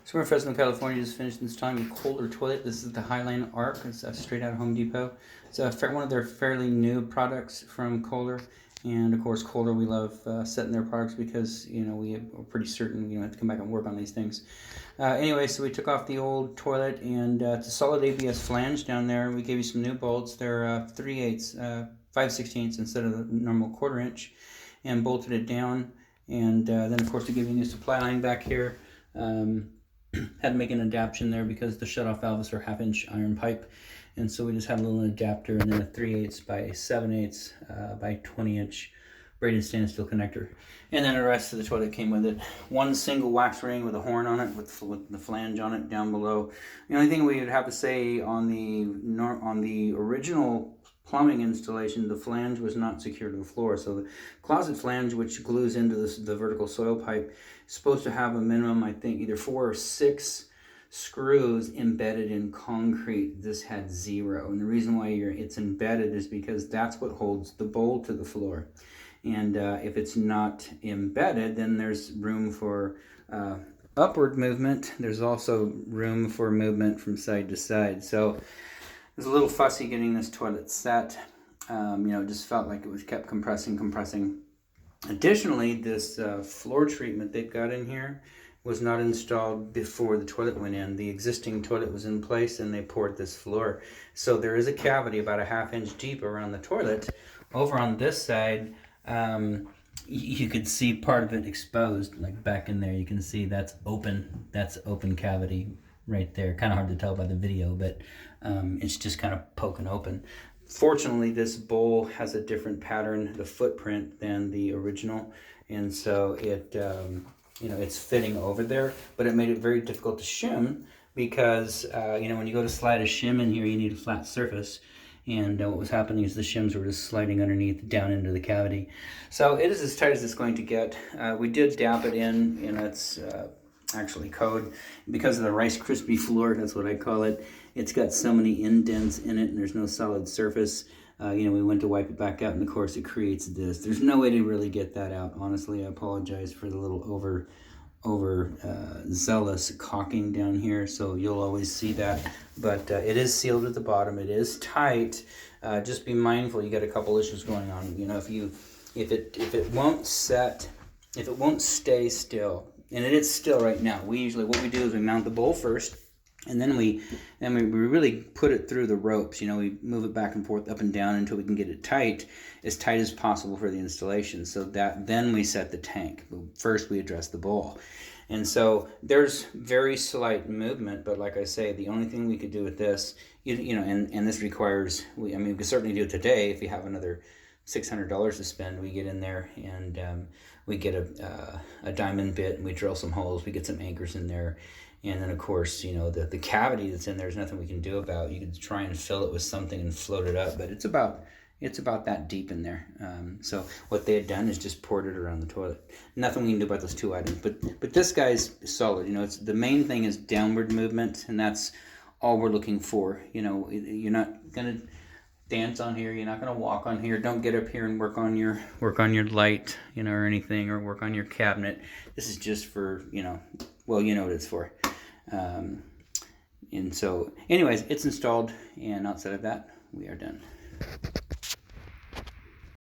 So we're in Fresno, California. Just finished installing a Kohler toilet. This is the Highline Arc. It's straight out of Home Depot. It's one of their fairly new products from Kohler. And of course, Kohler, we love setting their products because we're pretty certain we don't have to come back and work on these things. Anyway, so we took off the old toilet, and it's a solid ABS flange down there. We gave you some new bolts. They're 3/8, 5/16 instead of the normal 1/4 inch, and bolted it down. And then of course we gave you a new supply line back here. Had to make an adaptation there because the shutoff valves are 1/2 inch iron pipe, and so we just had a little adapter and then a 3/8 by 7/8 by 20 inch braided stainless steel connector, and then the rest of the toilet came with it. One single wax ring with a horn on it with the flange on it down below. The only thing we would have to say on the original plumbing installation, the flange was not secured to the floor. So the closet flange, which glues into the vertical soil pipe, is supposed to have a minimum, I think, either 4 or 6 screws embedded in concrete. This had 0. And the reason why it's embedded is because that's what holds the bowl to the floor. And if it's not embedded, then there's room for upward movement. There's also room for movement from side to side. So it was a little fussy getting this toilet set. It just felt like it was kept compressing. Additionally, this floor treatment they've got in here was not installed before the toilet went in. The existing toilet was in place and they poured this floor. So there is a cavity about a 1/2 inch deep around the toilet. Over on this side, you could see part of it exposed, like back in there. You can see that's open cavity right there. Kind of hard to tell by the video, but it's just kind of poking open. Fortunately, this bowl has a different pattern, the footprint, than the original, and so it's fitting over there, but it made it very difficult to shim because when you go to slide a shim in here, you need a flat surface. And what was happening is the shims were just sliding underneath down into the cavity. So it is as tight as it's going to get. We did dap it in, it's actually code. Because of the Rice Krispie floor, that's what I call it, it's got so many indents in it and there's no solid surface. We went to wipe it back out and of course it creates this. There's no way to really get that out. Honestly, I apologize for the little over zealous caulking down here, so you'll always see that, but it is sealed at the bottom. It is tight. Just be mindful, you got a couple issues going on. If it won't stay still, and it is still right now, what we do is we mount the bowl first, and then we really put it through the ropes. We move it back and forth, up and down, until we can get it tight as possible for the installation. So then we set the tank. First, we address the bowl. And so there's very slight movement, but like I say, the only thing we could do with this, and this requires, we could certainly do it today. If you have another $600 to spend, we get in there and we get a diamond bit and we drill some holes. We get some anchors in there. And then, of course, the cavity that's in there is nothing we can do about. You could try and fill it with something and float it up, but it's about that deep in there. So what they had done is just poured it around the toilet. Nothing we can do about those 2 items. But this guy's solid. It's the main thing is downward movement, and that's all we're looking for. You're not gonna dance on here. You're not gonna walk on here. Don't get up here and work on your light, or anything, or work on your cabinet. This is just for what it's for. And so, anyways, it's installed, and outside of that, we are done.